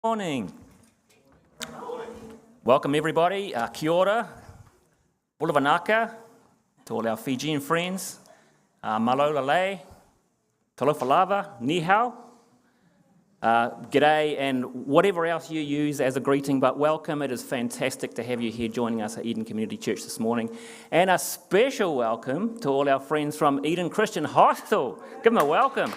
Morning. Welcome everybody. Kia ora, Bulavanaka, to all our Fijian friends. Malola lei, talofa lava, ni hao. G'day and whatever else you use as a greeting, but welcome. It is fantastic to have you here joining us at Eden Community Church this morning. And a special welcome to all our friends from Eden Christian Hostel. Give them a welcome.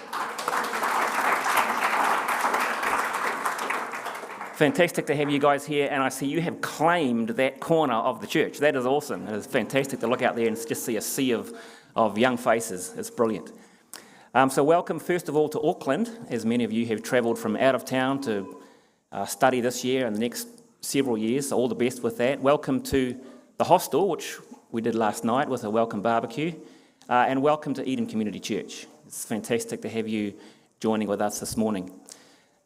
Fantastic to have you guys here, and I see you have claimed that corner of the church. That is awesome. It is fantastic to look out there and just see a sea of young faces. It's brilliant. So welcome, first of all, to Auckland, as many of you have travelled from out of town to study this year and the next several years, so all the best with that. Welcome to the hostel, which we did last night with a welcome barbecue, and welcome to Eden Community Church. It's fantastic to have you joining with us this morning.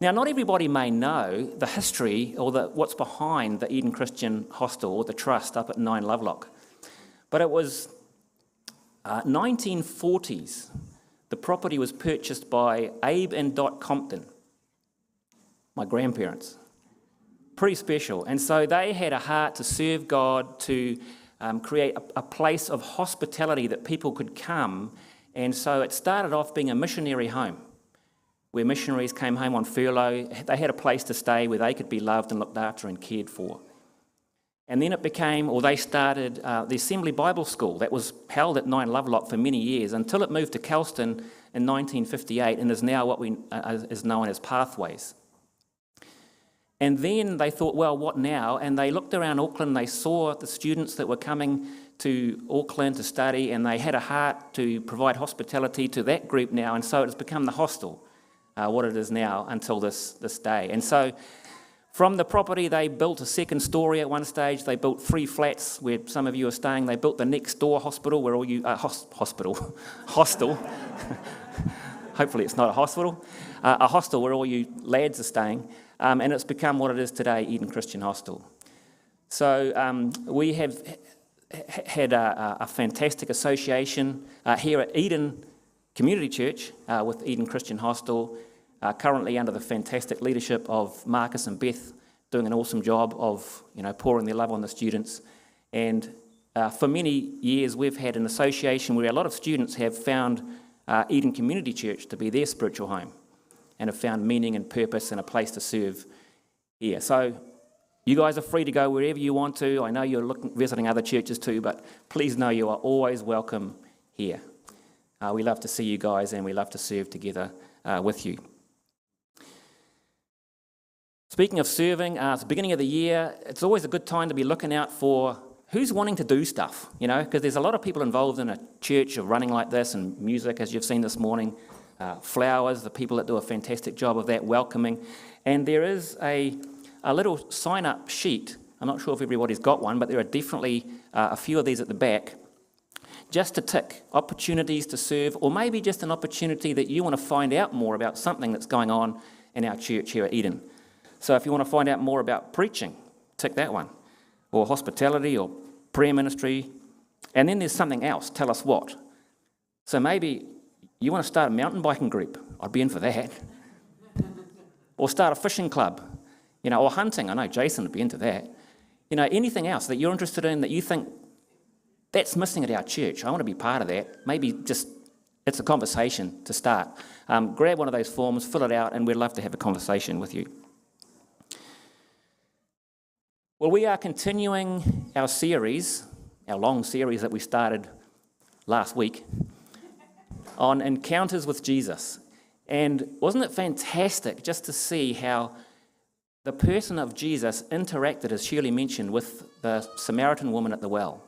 Now, not everybody may know the history or what's behind the Eden Christian Hostel or the Trust up at 9 Lovelock. But it was 1940s. The property was purchased by Abe and Dot Compton, my grandparents. Pretty special. And so they had a heart to serve God, to create a place of hospitality that people could come. And so it started off being a missionary home, where missionaries came home on furlough. They had a place to stay where they could be loved and looked after and cared for. And then they started the Assembly Bible School that was held at 9 Lovelock for many years until it moved to Kelston in 1958 and is now what is known as Pathways. And then they thought, well, what now? And they looked around Auckland, they saw the students that were coming to Auckland to study, and they had a heart to provide hospitality to that group now, and so it has become the hostel. What it is now until this day. And so from the property, they built a second story at one stage. They built 3 flats where some of you are staying. They built the next door hospital where all you, hostel. Hopefully it's not a hospital. A hostel where all you lads are staying. And it's become what it is today, Eden Christian Hostel. So we have had a fantastic association here at Eden Community Church with Eden Christian Hostel, currently under the fantastic leadership of Marcus and Beth, doing an awesome job of pouring their love on the students. And for many years we've had an association where a lot of students have found Eden Community Church to be their spiritual home and have found meaning and purpose and a place to serve here. So you guys are free to go wherever you want to. I know you're visiting other churches too, but please know you are always welcome here. We love to see you guys, and we love to serve together with you. Speaking of serving, it's the beginning of the year. It's always a good time to be looking out for who's wanting to do stuff, because there's a lot of people involved in a church of running like this, and music, as you've seen this morning, flowers, the people that do a fantastic job of that, welcoming. And there is a little sign-up sheet. I'm not sure if everybody's got one, but there are definitely a few of these at the back, just to tick opportunities to serve, or maybe just an opportunity that you want to find out more about something that's going on in our church here at Eden. So if you want to find out more about preaching, tick that one, or hospitality, or prayer ministry. And then there's something else, tell us what. So maybe you want to start a mountain biking group. I'd be in for that. Or start a fishing club, or hunting. I know Jason would be into that. Anything else that you're interested in that you think, that's missing at our church. I want to be part of that. Maybe just it's a conversation to start. Grab one of those forms, fill it out, and we'd love to have a conversation with you. Well, we are continuing our series, our long series that we started last week, on encounters with Jesus. And wasn't it fantastic just to see how the person of Jesus interacted, as Shirley mentioned, with the Samaritan woman at the well?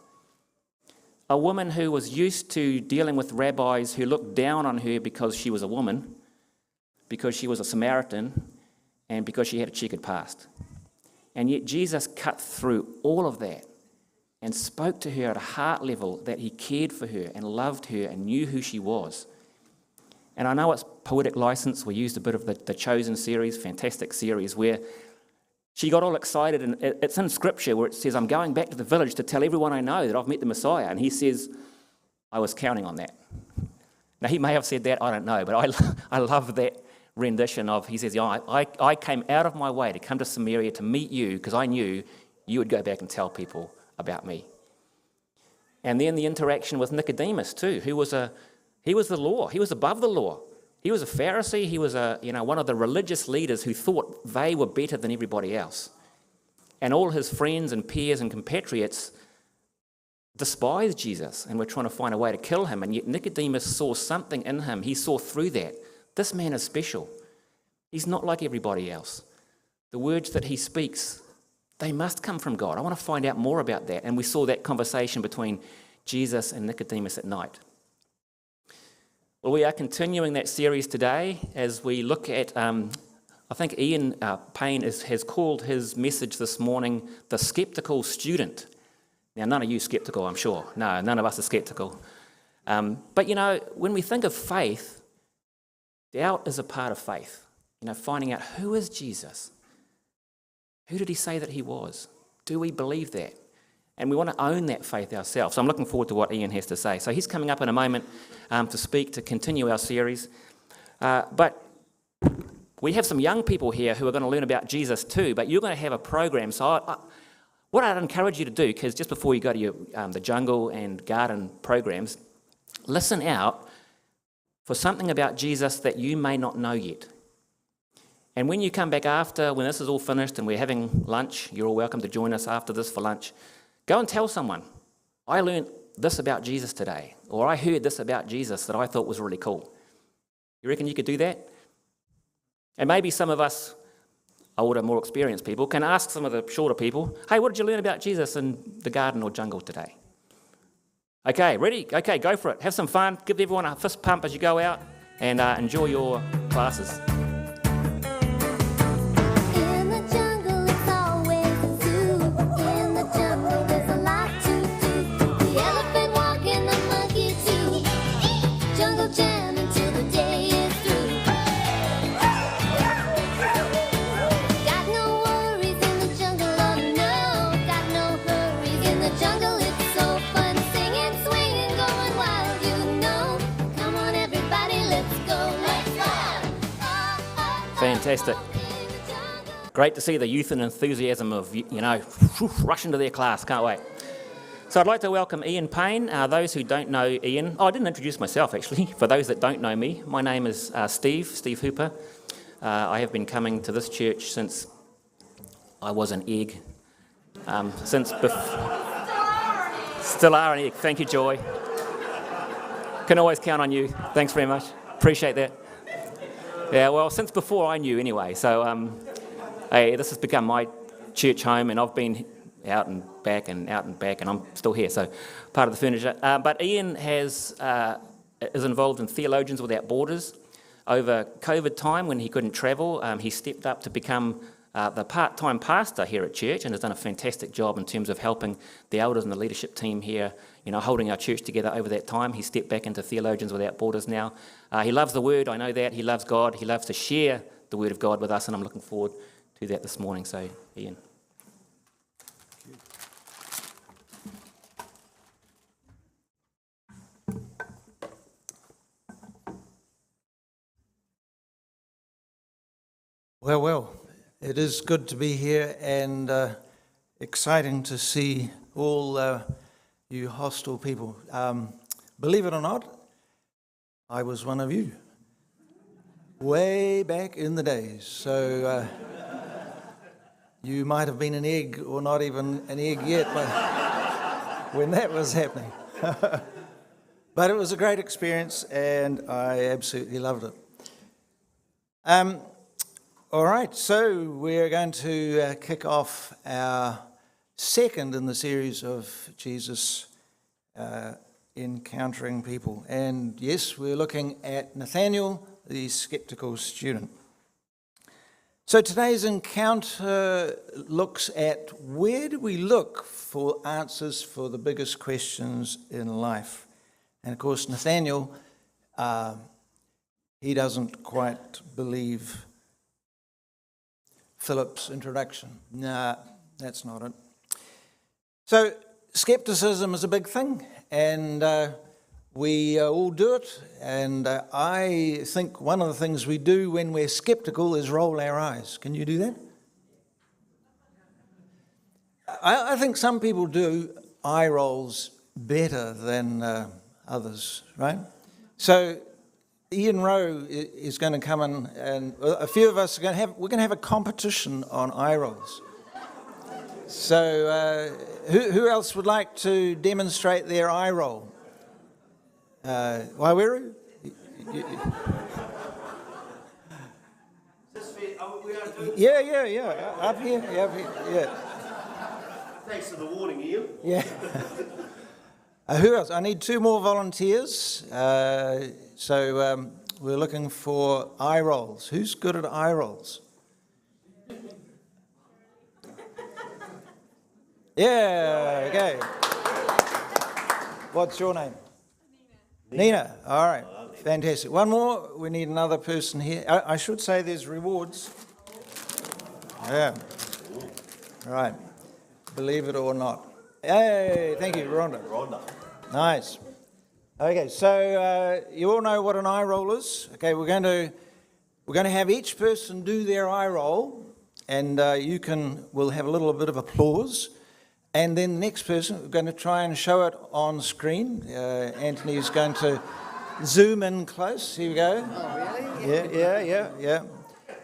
A woman who was used to dealing with rabbis who looked down on her because she was a woman, because she was a Samaritan, and because she had a checkered past. And yet Jesus cut through all of that and spoke to her at a heart level that he cared for her and loved her and knew who she was. And I know it's poetic license. We used a bit of the Chosen series, fantastic series, where she got all excited, and it's in Scripture where it says, I'm going back to the village to tell everyone I know that I've met the Messiah. And he says, I was counting on that. Now, he may have said that, I don't know, but I love that rendition of, he says, I came out of my way to come to Samaria to meet you because I knew you would go back and tell people about me. And then the interaction with Nicodemus too, he was the law. He was above the law. He was a Pharisee. He was one of the religious leaders who thought they were better than everybody else. And all his friends and peers and compatriots despised Jesus and were trying to find a way to kill him. And yet Nicodemus saw something in him. He saw through that. This man is special. He's not like everybody else. The words that he speaks, they must come from God. I want to find out more about that. And we saw that conversation between Jesus and Nicodemus at night. Well, we are continuing that series today as we look at, I think Ian Payne has called his message this morning, The Skeptical Student. Now, none of you skeptical, I'm sure. No, none of us are skeptical. But, when we think of faith, doubt is a part of faith. Finding out who is Jesus? Who did he say that he was? Do we believe that? And we want to own that faith ourselves. So I'm looking forward to what Ian has to say. So he's coming up in a moment to speak, to continue our series. But we have some young people here who are going to learn about Jesus too, but you're going to have a program. So what I'd encourage you to do, because just before you go to your the jungle and garden programs, listen out for something about Jesus that you may not know yet. And when you come back after, when this is all finished and we're having lunch, you're all welcome to join us after this for lunch. Go and tell someone, I learned this about Jesus today, or I heard this about Jesus that I thought was really cool. You reckon you could do that? And maybe some of us older, more experienced people can ask some of the shorter people, hey, what did you learn about Jesus in the garden or jungle today? Okay, ready? Okay, go for it. Have some fun. Give everyone a fist pump as you go out and enjoy your classes. Fantastic. Great to see the youth and enthusiasm of, rush into their class. Can't wait. So I'd like to welcome Ian Payne. Those who don't know Ian, I didn't introduce myself actually. For those that don't know me, my name is Steve Hooper. I have been coming to this church since I was an egg. Still are an egg. Thank you, Joy. Can always count on you. Thanks very much. Appreciate that. Yeah, well, since before I knew anyway. So this has become my church home, and I've been out and back, and I'm still here, so part of the furniture. But Ian is involved in Theologians Without Borders. Over COVID time, when he couldn't travel, he stepped up to become the part-time pastor here at church and has done a fantastic job in terms of helping the elders and the leadership team here, holding our church together over that time. He stepped back into Theologians Without Borders now. He loves the Word, I know that. He loves God. He loves to share the Word of God with us, and I'm looking forward to that this morning. So, Ian. Well, it is good to be here and exciting to see all you hostile people. Believe it or not, I was one of you way back in the days. So you might have been an egg or not even an egg yet when that was happening. But it was a great experience and I absolutely loved it. All right, so we're going to kick off our second in the series of Jesus encountering people. And yes, we're looking at Nathaniel, the skeptical student. So today's encounter looks at where do we look for answers for the biggest questions in life. And of course, Nathaniel, he doesn't quite believe Philip's introduction. Nah, that's not it. So skepticism is a big thing, and We all do it, and I think one of the things we do when we're skeptical is roll our eyes. Can you do that? I think some people do eye rolls better than others, right? So Ian Rowe is going to come in, and a few of us are we're going to have a competition on eye rolls. So who else would like to demonstrate their eye roll? Waiweru? Yeah. Up here, yeah. Thanks for the warning, Ian. Yeah. Who else? I need 2 more volunteers. So we're looking for eye rolls. Who's good at eye rolls? Yeah, okay. What's your name? Nina. All right. Fantastic. One more. We need another person here. I should say there's rewards. Yeah. All right. Believe it or not. Hey, thank you, Rhonda. Nice. Okay, so you all know what an eye roll is. Okay, we're going to have each person do their eye roll, and we'll have a little bit of applause. And then the next person, we're going to try and show it on screen. Anthony's going to zoom in close. Here we go. Oh, really? Yeah.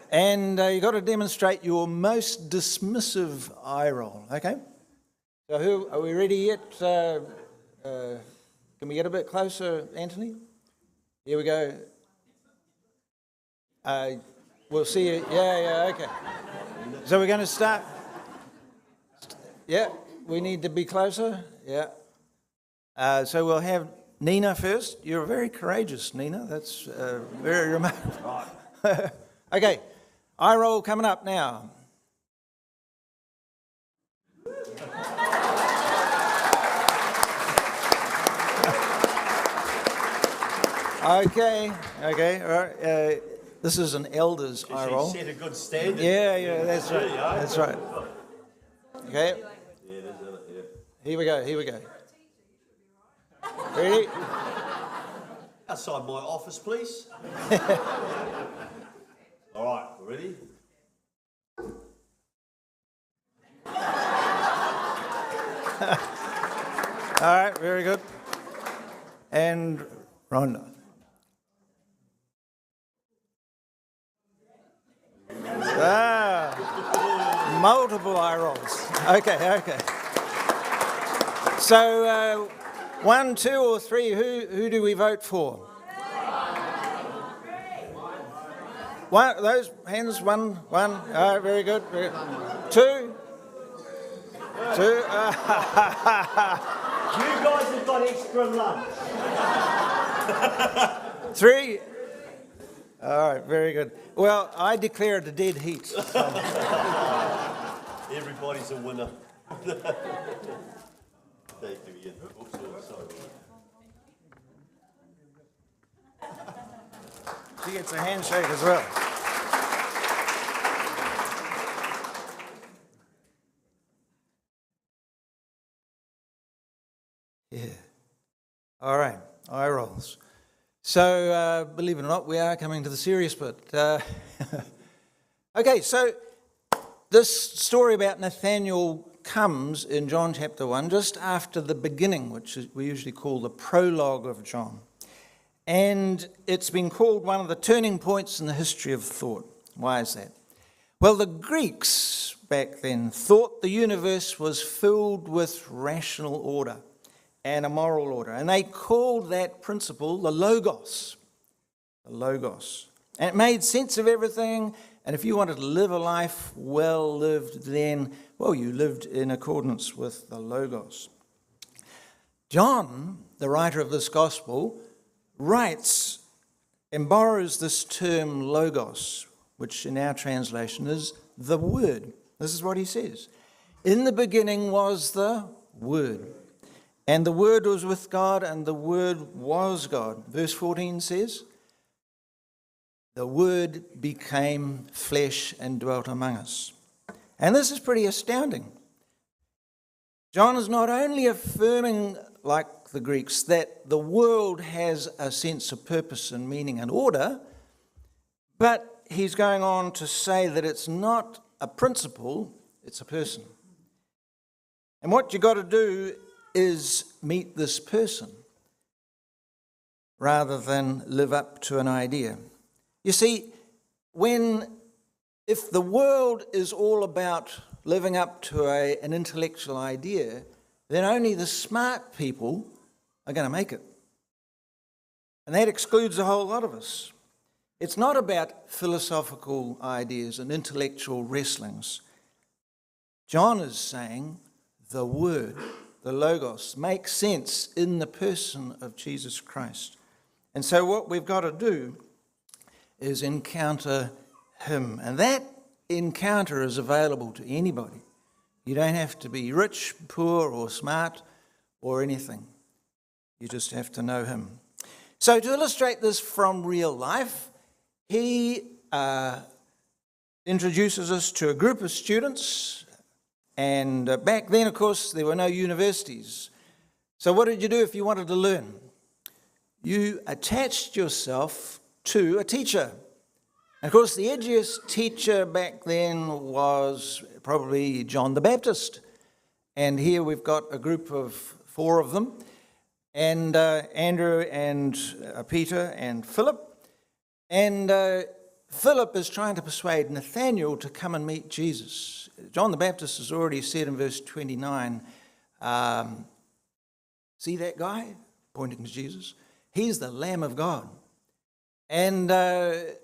And you've got to demonstrate your most dismissive eye roll, okay? So are we ready yet? Can we get a bit closer, Anthony? Here we go. We'll see you. Yeah, okay. So we're going to start. Yeah, we need to be closer. Yeah. So we'll have Nina first. You're very courageous, Nina. That's very remarkable. Okay, eye roll coming up now. Okay, all right. This is an elder's eye roll. Set a good standard. Yeah, that's right. That's right. Okay. Yeah, there's it. Here we go. Ready? Outside my office, please. All right, ready? All right, very good. And Rhonda. Multiple eye rolls. Okay. So, 1, 2, or 3, who do we vote for? One, those hands, one. All right, very good. 2. You guys have got extra lunch. 3. All right, very good. Well, I declare it a dead heat. Everybody's a winner. Thank you, Ian. Oops, sorry. She gets a handshake as well. Yeah. All right, eye rolls. So, believe it or not, we are coming to the serious bit. Okay, so this story about Nathaniel comes in John chapter 1 just after the beginning, which we usually call the prologue of John. And it's been called one of the turning points in the history of thought. Why is that? Well, the Greeks back then thought the universe was filled with rational order and a moral order. And they called that principle the Logos. The Logos. And it made sense of everything. And if you wanted to live a life well lived, then, well, you lived in accordance with the Logos. John, the writer of this gospel, writes and borrows this term Logos, which in our translation is the Word. This is what he says. In the beginning was the Word. And the Word was with God, and the Word was God. Verse 14 says, the Word became flesh and dwelt among us. And this is pretty astounding. John is not only affirming, like the Greeks, that the world has a sense of purpose and meaning and order, but he's going on to say that it's not a principle, it's a person. And what you got to do is meet this person rather than live up to an idea. You see, if the world is all about living up to an intellectual idea, then only the smart people are going to make it. And that excludes a whole lot of us. It's not about philosophical ideas and intellectual wrestlings. John is saying the Word, the Logos, makes sense in the person of Jesus Christ. And so what we've got to do is encounter him. And that encounter is available to anybody. You don't have to be rich, poor, or smart, or anything. You just have to know him. So to illustrate this from real life, he introduces us to a group of students. And back then, of course, there were no universities. So what did you do if you wanted to learn? You attached yourself to a teacher. And of course, the edgiest teacher back then was probably John the Baptist. And here we've got a group of 4 of them, and Andrew and Peter and Philip. And Philip is trying to persuade Nathanael to come and meet Jesus. John the Baptist has already said in verse 29, see that guy? Pointing to Jesus. He's the Lamb of God. And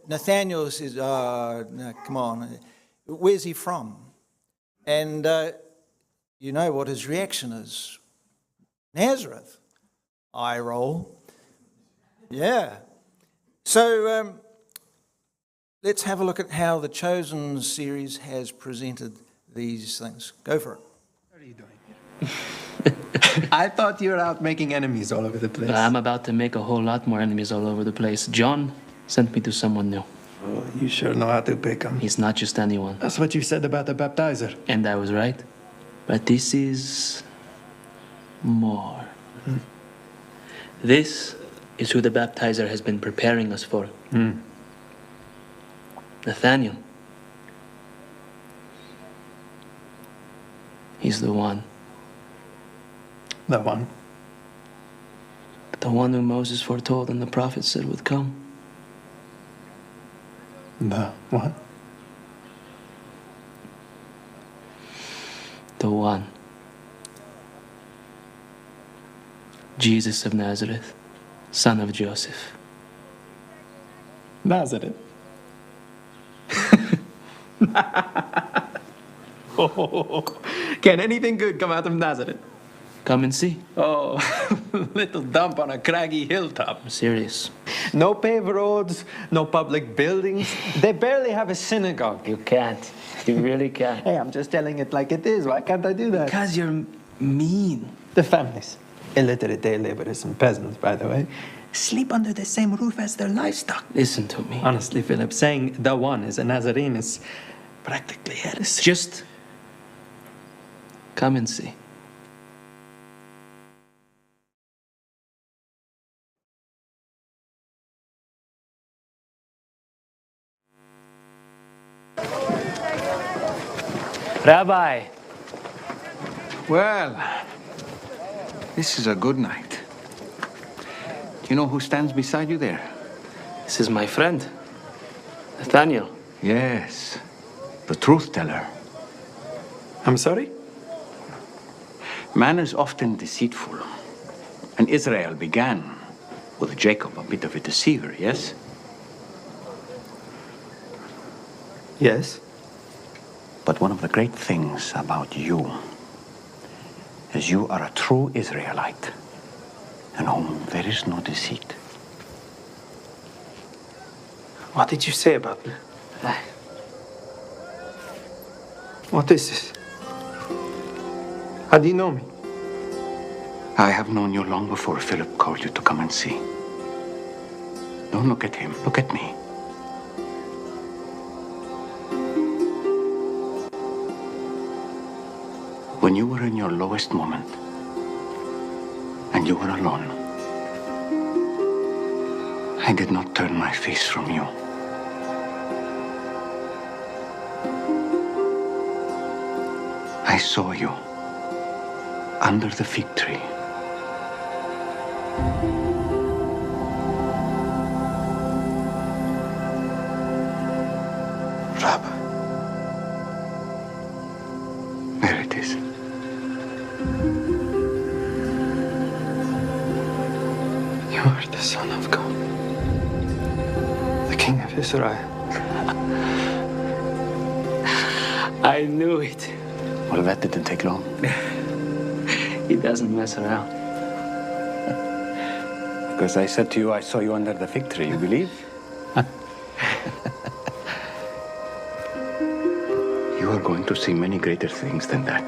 Nathanael says, oh, no, come on, where's he from? And you know what his reaction is. Nazareth. Eye roll. Yeah. So let's have a look at how the Chosen series has presented these things. Go for it. What are you doing here? I thought you were out making enemies all over the place. I'm about to make a whole lot more enemies all over the place. John sent me to someone new. Oh, you sure know how to pick 'em. He's not just anyone. That's what you said about the baptizer. And I was right. But this is more. This is who the baptizer has been preparing us for. Nathanael. He's the one. The one. The one who Moses foretold and the prophets said would come. The one. The one. Jesus of Nazareth, son of Joseph. Nazareth. Oh, can anything good come out of Nazareth? Come and see. Oh, little dump on a craggy hilltop. I'm serious. No paved roads, no public buildings. They barely have a synagogue. You can't. You really can't. Hey, I'm just telling it like it is. Why can't I do that? Because you're mean. The families, illiterate day laborers and peasants, by the way, sleep under the same roof as their livestock. Listen to me. Honestly, Philip, saying the one is a Nazarene is practically heresy. Just come and see. Rabbi. Well, this is a good night. Do you know who stands beside you there? This is my friend, Nathanael. Yes, the truth teller. I'm sorry? Man is often deceitful. And Israel began with Jacob, a bit of a deceiver, yes? Yes. But one of the great things about you is you are a true Israelite in whom there is no deceit. What did you say about me? What is this? How do you know me? I have known you long before Philip called you to come and see. Don't look at him, look at me. When you were in your lowest moment, and you were alone, I did not turn my face from you. I saw you under the fig tree. Rab. There it is. You are the Son of God, the King of Israel. I knew it. Well, that didn't take long. He doesn't mess around. Because I said to you, I saw you under the fig tree. You believe? You are going to see many greater things than that.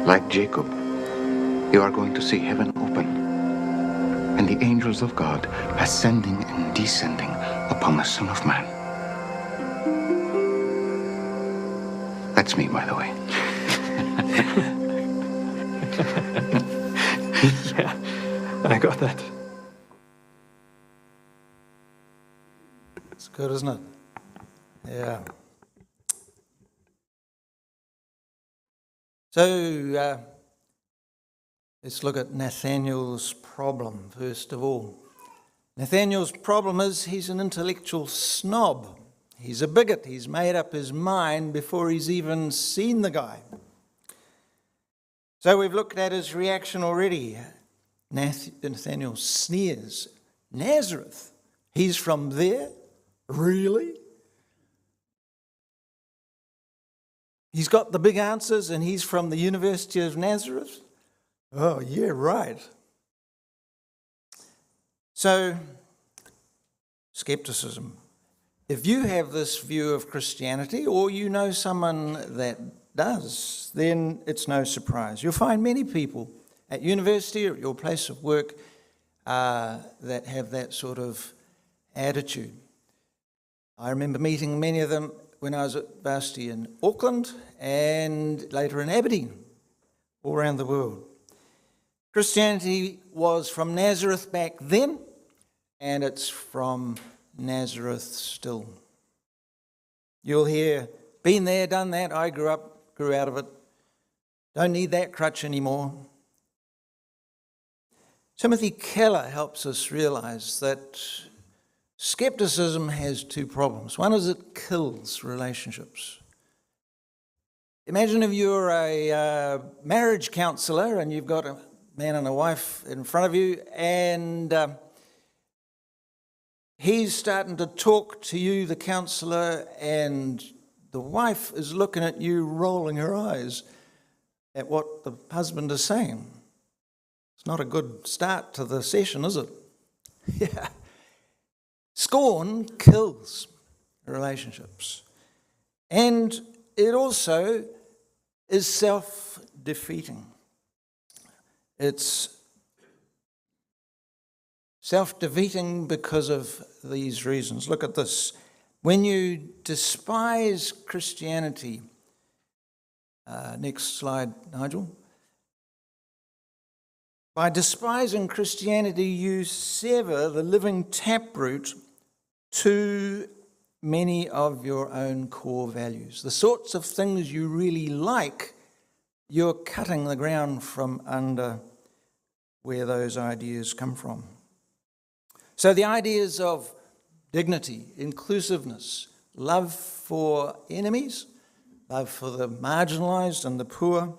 Like Jacob, you are going to see heaven open and the angels of God ascending and descending upon the Son of Man. That's me, by the way. Yeah, I got that. It's good, isn't it? Yeah. So let's look at Nathaniel's problem first of all. Nathaniel's problem is he's an intellectual snob. He's a bigot. He's made up his mind before he's even seen the guy. So we've looked at his reaction already. Nathaniel sneers. Nazareth? He's from there? Really? He's got the big answers and he's from the University of Nazareth? Oh, yeah, right. So, skepticism. If you have this view of Christianity, or you know someone that does, then it's no surprise. You'll find many people at university or at your place of work that have that sort of attitude. I remember meeting many of them when I was at varsity in Auckland and later in Aberdeen, all around the world. Christianity was from Nazareth back then, and it's from Nazareth still. You'll hear, been there, done that, I grew out of it, don't need that crutch anymore. Timothy Keller helps us realize that skepticism has two problems. One is it kills relationships. Imagine if you're a marriage counsellor and you've got a man and a wife in front of you, and he's starting to talk to you, the counsellor, and the wife is looking at you, rolling her eyes at what the husband is saying. It's not a good start to the session, is it? Yeah. Scorn kills relationships. And it also is self-defeating. It's self-defeating because of these reasons. Look at this. When you despise Christianity, next slide, Nigel. By despising Christianity, you sever the living taproot to many of your own core values. The sorts of things you really like, you're cutting the ground from under where those ideas come from. So the ideas of dignity, inclusiveness, love for enemies, love for the marginalized and the poor,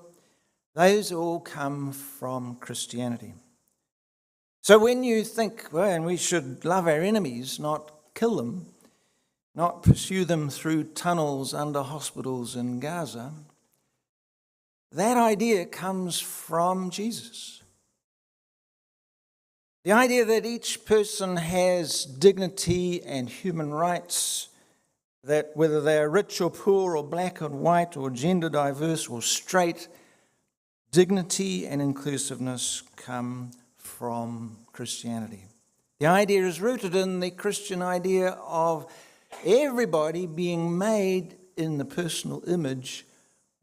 those all come from Christianity. So when you think, well, and we should love our enemies, not kill them, not pursue them through tunnels under hospitals in Gaza, that idea comes from Jesus. The idea that each person has dignity and human rights, that whether they are rich or poor or black or white or gender diverse or straight, dignity and inclusiveness come from Christianity. The idea is rooted in the Christian idea of everybody being made in the personal image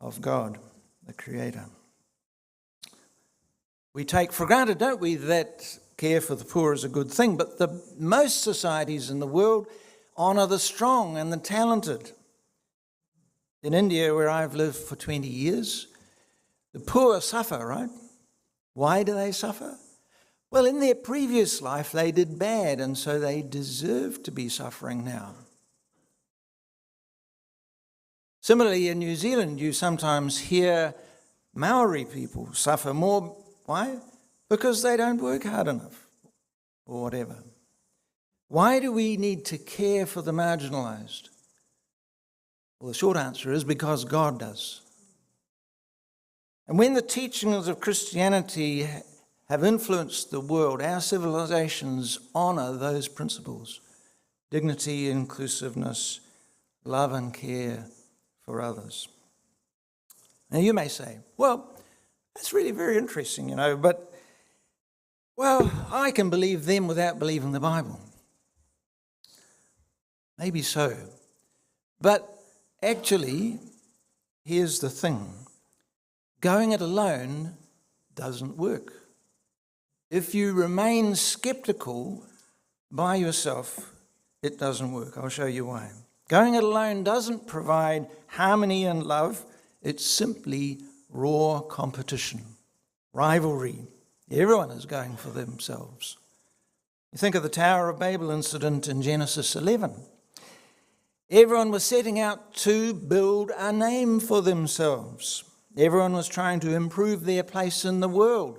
of God, the Creator. We take for granted, don't we, that care for the poor is a good thing, but most societies in the world honour the strong and the talented. In India, where I've lived for 20 years, the poor suffer, right? Why do they suffer? Well, in their previous life, they did bad, and so they deserve to be suffering now. Similarly, in New Zealand, you sometimes hear Maori people suffer more. Why? Because they don't work hard enough, or whatever. Why do we need to care for the marginalised? Well, the short answer is because God does. And when the teachings of Christianity have influenced the world, our civilizations honour those principles: dignity, inclusiveness, love and care for others. Now you may say, well, that's really very interesting, but, well, I can believe them without believing the Bible. Maybe so. But actually, here's the thing. Going it alone doesn't work. If you remain skeptical by yourself, it doesn't work. I'll show you why. Going it alone doesn't provide harmony and love. It's simply raw competition, rivalry. Everyone is going for themselves. You think of the Tower of Babel incident in Genesis 11. Everyone was setting out to build a name for themselves. Everyone was trying to improve their place in the world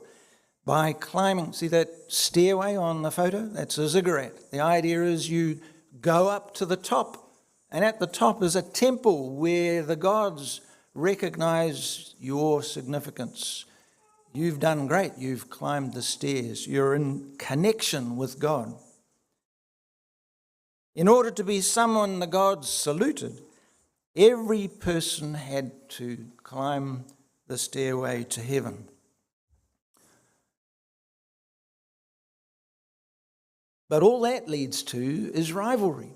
by climbing. See that stairway on the photo? That's a ziggurat. The idea is you go up to the top, and at the top is a temple where the gods recognize your significance. You've done great. You've climbed the stairs. You're in connection with God. In order to be someone the gods saluted, every person had to climb the stairway to heaven. But all that leads to is rivalry.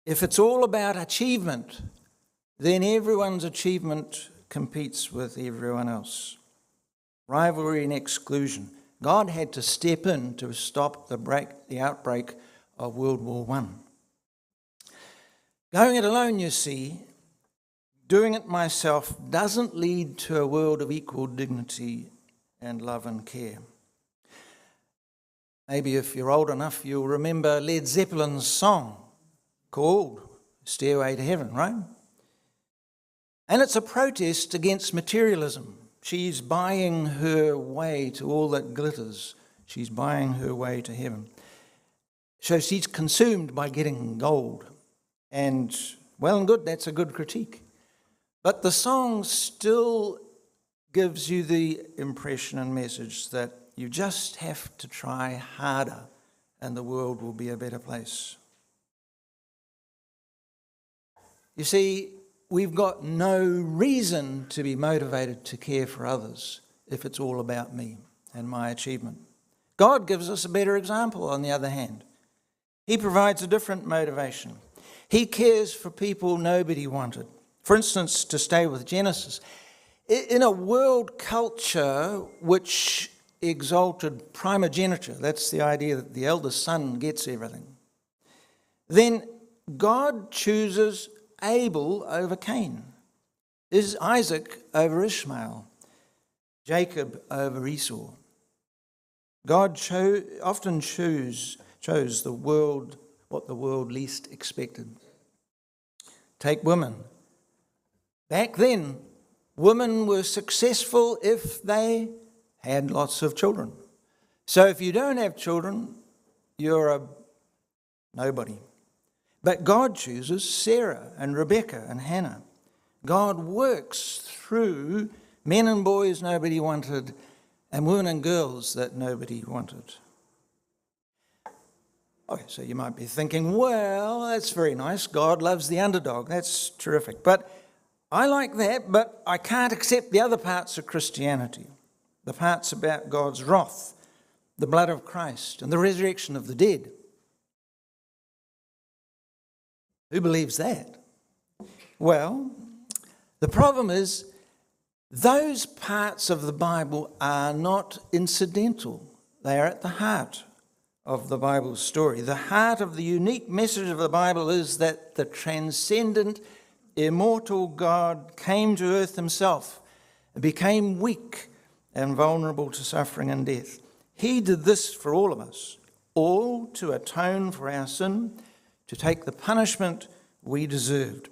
If it's all about achievement, then everyone's achievement competes with everyone else. Rivalry and exclusion. God had to step in to stop the outbreak of World War I. Going it alone, you see, doing it myself, doesn't lead to a world of equal dignity and love and care. Maybe if you're old enough, you'll remember Led Zeppelin's song called Stairway to Heaven, right? And it's a protest against materialism. She's buying her way to all that glitters. She's buying her way to heaven. So she's consumed by getting gold. And well and good, that's a good critique. But the song still gives you the impression and message that you just have to try harder and the world will be a better place. You see, we've got no reason to be motivated to care for others if it's all about me and my achievement. God gives us a better example, on the other hand. He provides a different motivation. He cares for people nobody wanted. For instance, to stay with Genesis, in a world culture which exalted primogeniture, that's the idea that the eldest son gets everything, then God chooses Abel over Cain, is Isaac over Ishmael, Jacob over Esau. God often chose the world, what the world least expected. Take women. Back then, women were successful if they had lots of children. So if you don't have children, you're a nobody. But God chooses Sarah and Rebecca and Hannah. God works through men and boys nobody wanted and women and girls that nobody wanted. Okay, so you might be thinking, well, that's very nice. God loves the underdog. That's terrific. But I like that, but I can't accept the other parts of Christianity, the parts about God's wrath, the blood of Christ, and the resurrection of the dead. Who believes that? Well, the problem is those parts of the Bible are not incidental. They are at the heart of the Bible's story. The heart of the unique message of the Bible is that the transcendent, immortal God came to earth himself and became weak and vulnerable to suffering and death. He did this for all of us, all to atone for our sin, to take the punishment we deserved.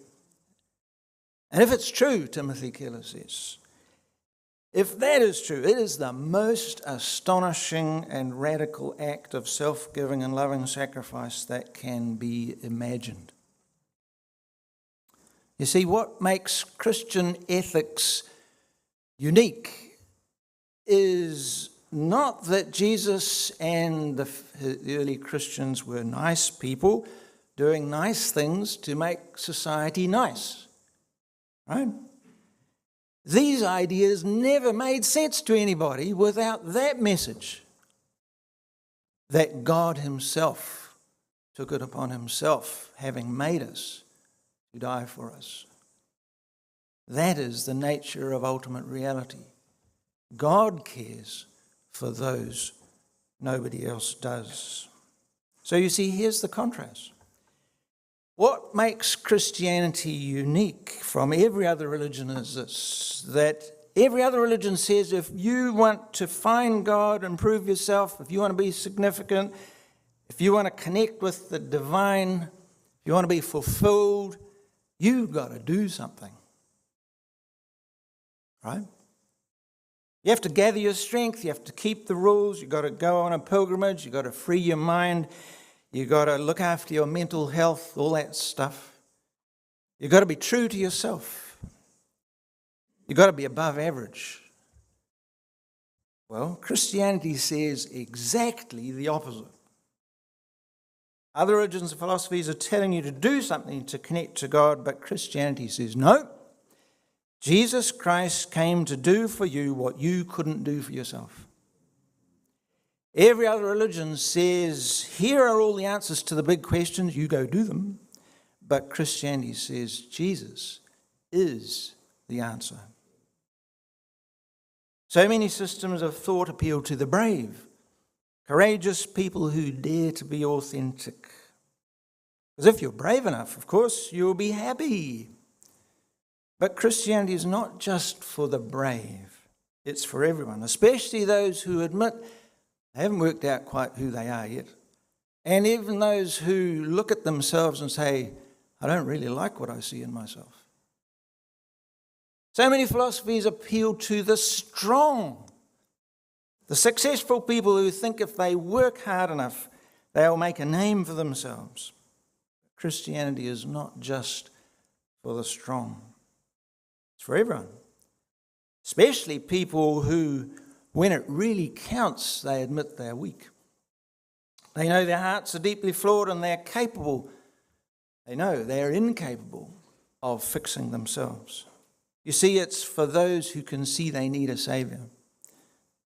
And if it's true, Timothy Keller says, if that is true, it is the most astonishing and radical act of self-giving and loving sacrifice that can be imagined. You see, what makes Christian ethics unique is not that Jesus and the early Christians were nice people doing nice things to make society nice, right? These ideas never made sense to anybody without that message that God himself took it upon himself, having made us, to die for us. That is the nature of ultimate reality. God cares for those nobody else does. So you see, here's the contrast. What makes Christianity unique from every other religion is this, that every other religion says if you want to find God and prove yourself, if you want to be significant, if you want to connect with the divine, if you want to be fulfilled, you've got to do something. Right? You have to gather your strength, you have to keep the rules, you've got to go on a pilgrimage, you've got to free your mind, you've got to look after your mental health, all that stuff. You've got to be true to yourself. You've got to be above average. Well, Christianity says exactly the opposite. Other religions and philosophies are telling you to do something to connect to God, but Christianity says, no, Jesus Christ came to do for you what you couldn't do for yourself. Every other religion says, here are all the answers to the big questions, you go do them. But Christianity says, Jesus is the answer. So many systems of thought appeal to the brave, courageous people who dare to be authentic. Because if you're brave enough, of course, you'll be happy. But Christianity is not just for the brave. It's for everyone, especially those who admit they haven't worked out quite who they are yet. And even those who look at themselves and say, I don't really like what I see in myself. So many philosophies appeal to the strong, the successful people who think if they work hard enough, they'll make a name for themselves. Christianity is not just for the strong. It's for everyone, especially people who, when it really counts, they admit they're weak. They know their hearts are deeply flawed and they're capable. They know they're incapable of fixing themselves. You see, it's for those who can see they need a Saviour,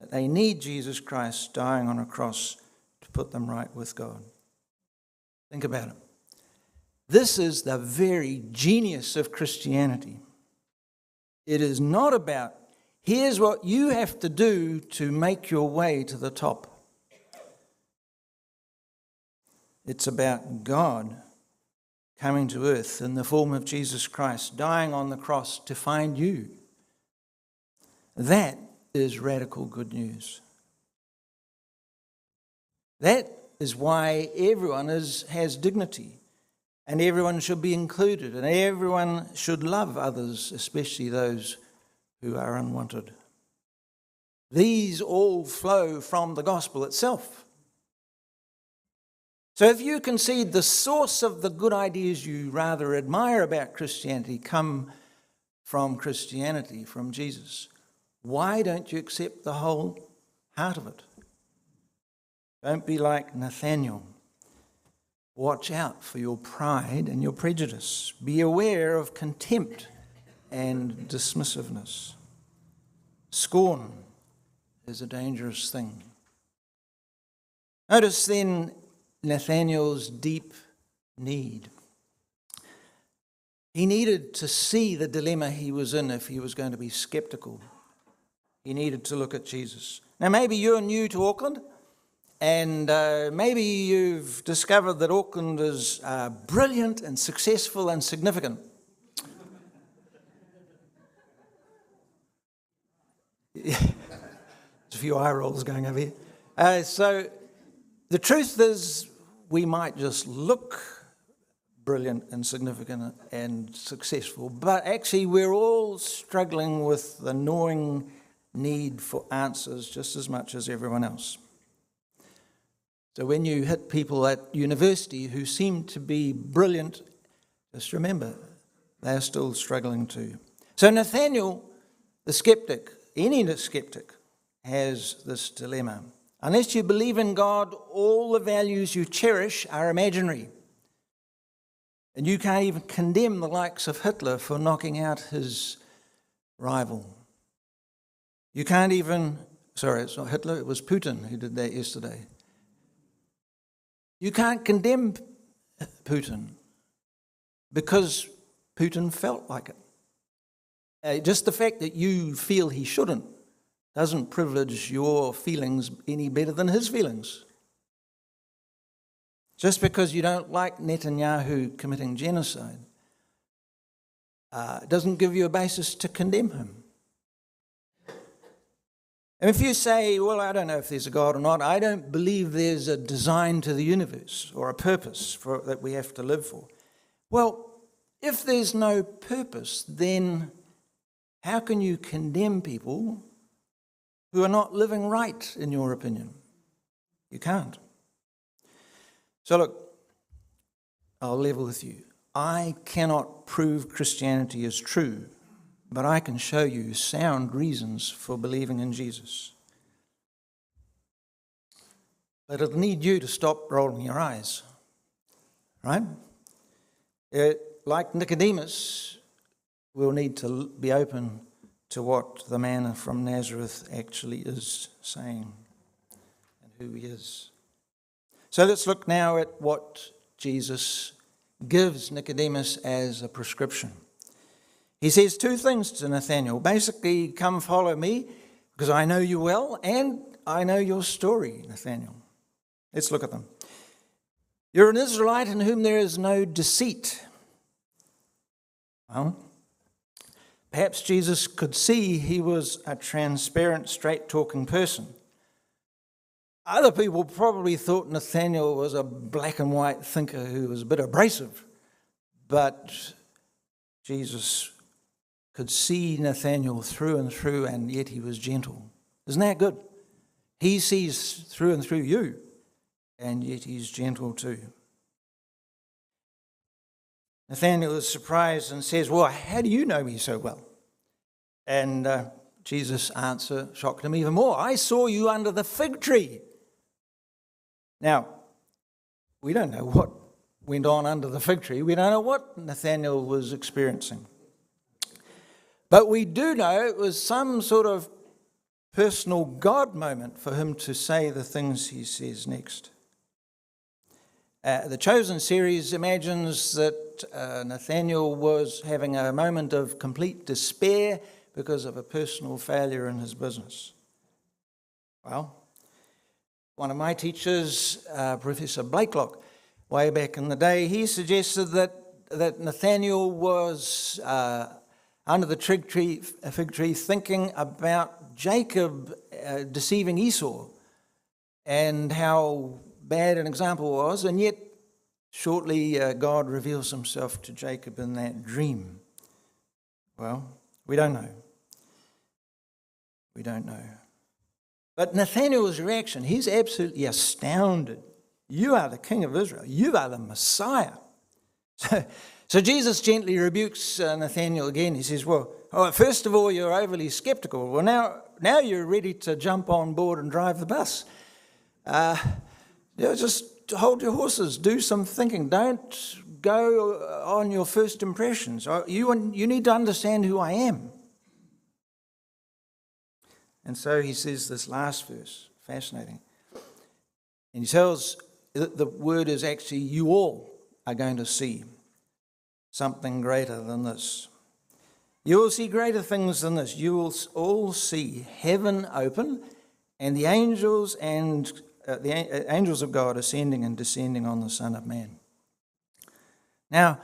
that they need Jesus Christ dying on a cross to put them right with God. Think about it. This is the very genius of Christianity. It is not about, here's what you have to do to make your way to the top. It's about God coming to earth in the form of Jesus Christ, dying on the cross to find you. That is radical good news. That is why everyone has dignity, and everyone should be included, and everyone should love others, especially those who are unwanted. These all flow from the gospel itself. So if you concede the source of the good ideas you rather admire about Christianity come from Christianity, from Jesus, why don't you accept the whole heart of it? Don't be like Nathaniel. Watch out for your pride and your prejudice. Be aware of contempt and dismissiveness. Scorn is a dangerous thing. Notice then Nathaniel's deep need. He needed to see the dilemma he was in if he was going to be skeptical. He needed to look at Jesus. Now, maybe you're new to Auckland, and maybe you've discovered that Auckland is brilliant and successful and significant. There's a few eye rolls going over here. So the truth is, we might just look brilliant and significant and successful, but actually we're all struggling with the gnawing need for answers just as much as everyone else. So when you hit people at university who seem to be brilliant, just remember, they're still struggling too. So Nathaniel, the skeptic, any skeptic, has this dilemma. Unless you believe in God, all the values you cherish are imaginary. And you can't even condemn the likes of Hitler for knocking out his rival. You can't even, sorry, it's not Hitler, it was Putin who did that yesterday. You can't condemn Putin because Putin felt like it. Just the fact that you feel he shouldn't doesn't privilege your feelings any better than his feelings. Just because you don't like Netanyahu committing genocide doesn't give you a basis to condemn him. And if you say, well, I don't know if there's a God or not, I don't believe there's a design to the universe or a purpose that we have to live for. Well, if there's no purpose, then how can you condemn people who are not living right, in your opinion? You can't. So look, I'll level with you. I cannot prove Christianity is true, but I can show you sound reasons for believing in Jesus. But it'll need you to stop rolling your eyes, right? Like Nicodemus, we'll need to be open to what the man from Nazareth actually is saying and who he is. So let's look now at what Jesus gives Nicodemus as a prescription. He says two things to Nathanael. Basically, come follow me because I know you well and I know your story, Nathanael. Let's look at them. You're an Israelite in whom there is no deceit. Well, perhaps Jesus could see he was a transparent, straight-talking person. Other people probably thought Nathanael was a black and white thinker who was a bit abrasive, but Jesus could see Nathanael through and through, and yet he was gentle. Isn't that good? He sees through and through you, and yet he's gentle too. Nathanael is surprised and says, well, how do you know me so well? And Jesus' answer shocked him even more. I saw you under the fig tree. Now, we don't know what went on under the fig tree. We don't know what Nathanael was experiencing. But we do know it was some sort of personal God moment for him to say the things he says next. The Chosen series imagines that Nathanael was having a moment of complete despair because of a personal failure in his business. Well, one of my teachers, Professor Blakelock, way back in the day, he suggested that Nathanael was under the fig tree thinking about Jacob deceiving Esau and how bad an example was, and yet shortly God reveals himself to Jacob in that dream. Well, we don't know. We don't know. But Nathanael's reaction, he's absolutely astounded. You are the King of Israel. You are the Messiah. So Jesus gently rebukes Nathanael again. He says, well, first of all, you're overly skeptical. Well, now you're ready to jump on board and drive the bus. Just hold your horses. Do some thinking. Don't go on your first impressions. You need to understand who I am. And so he says this last verse, fascinating. And he tells, the word is actually, you all are going to see. something greater than this. You will see greater things than this. You will all see heaven open and the angels of God ascending and descending on the Son of Man. Now,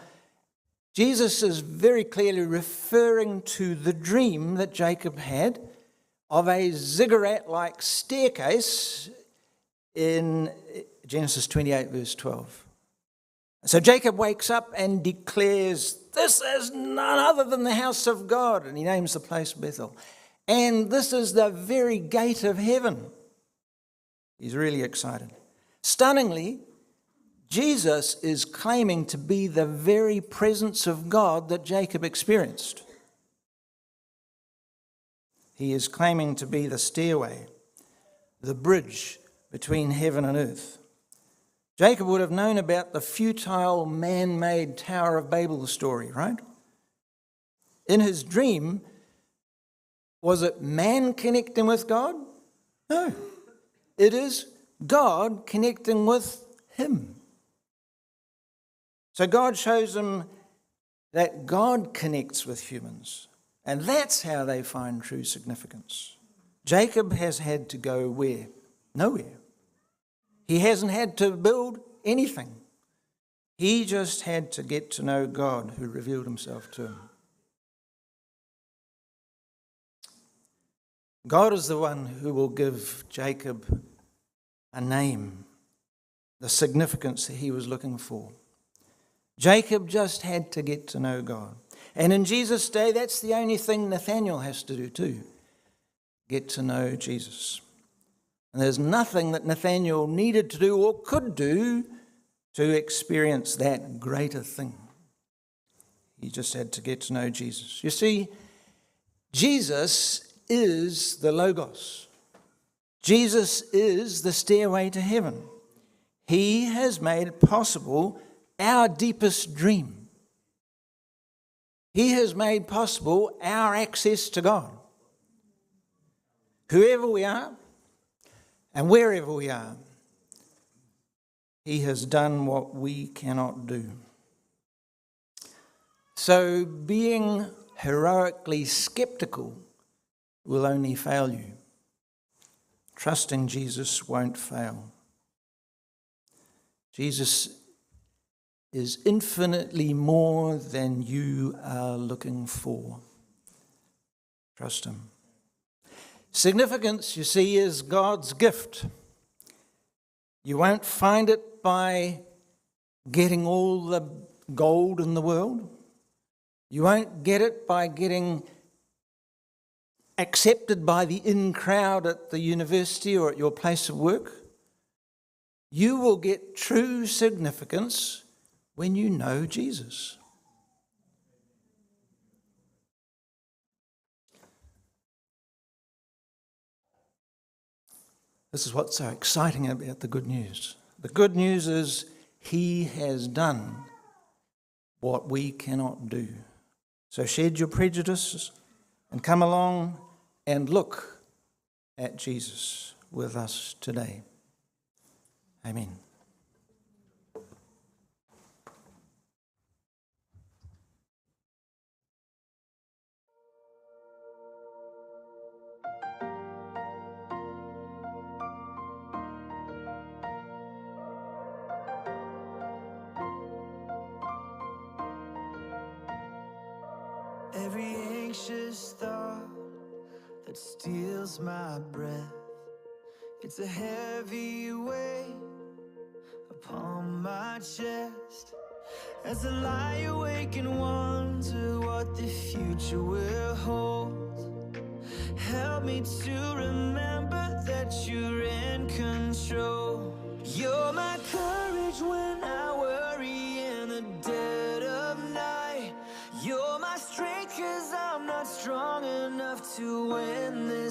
Jesus is very clearly referring to the dream that Jacob had of a ziggurat-like staircase in Genesis 28, verse 12. So Jacob wakes up and declares, "This is none other than the house of God," and he names the place Bethel. "And this is the very gate of heaven." He's really excited. Stunningly, Jesus is claiming to be the very presence of God that Jacob experienced. He is claiming to be the stairway, the bridge between heaven and earth. Jacob would have known about the futile man-made Tower of Babel story, right? In his dream, was it man connecting with God? No. It is God connecting with him. So God shows him that God connects with humans, and that's how they find true significance. Jacob has had to go where? Nowhere. He hasn't had to build anything. He just had to get to know God who revealed himself to him. God is the one who will give Jacob a name, the significance that he was looking for. Jacob just had to get to know God. And in Jesus' day, that's the only thing Nathaniel has to do too, get to know Jesus. And there's nothing that Nathaniel needed to do or could do to experience that greater thing. He just had to get to know Jesus. You see, Jesus is the Logos. Jesus is the stairway to heaven. He has made possible our deepest dream. He has made possible our access to God. Whoever we are and wherever we are, He has done what we cannot do. So being heroically skeptical will only fail you. Trusting Jesus won't fail. Jesus is infinitely more than you are looking for. Trust him. Significance, you see, is God's gift. You won't find it by getting all the gold in the world. You won't get it by getting accepted by the in crowd at the university or at your place of work. You will get true significance when you know Jesus. This is what's so exciting about the good news. The good news is He has done what we cannot do. So shed your prejudices and come along and look at Jesus with us today. Amen. Every anxious thought that steals my breath, it's a heavy weight upon my chest. As I lie awake and wonder what the future will hold, help me to remember that you're in control. You're my courage when I worry in the dead of night. You're my strength 'cause I'm not strong enough to win this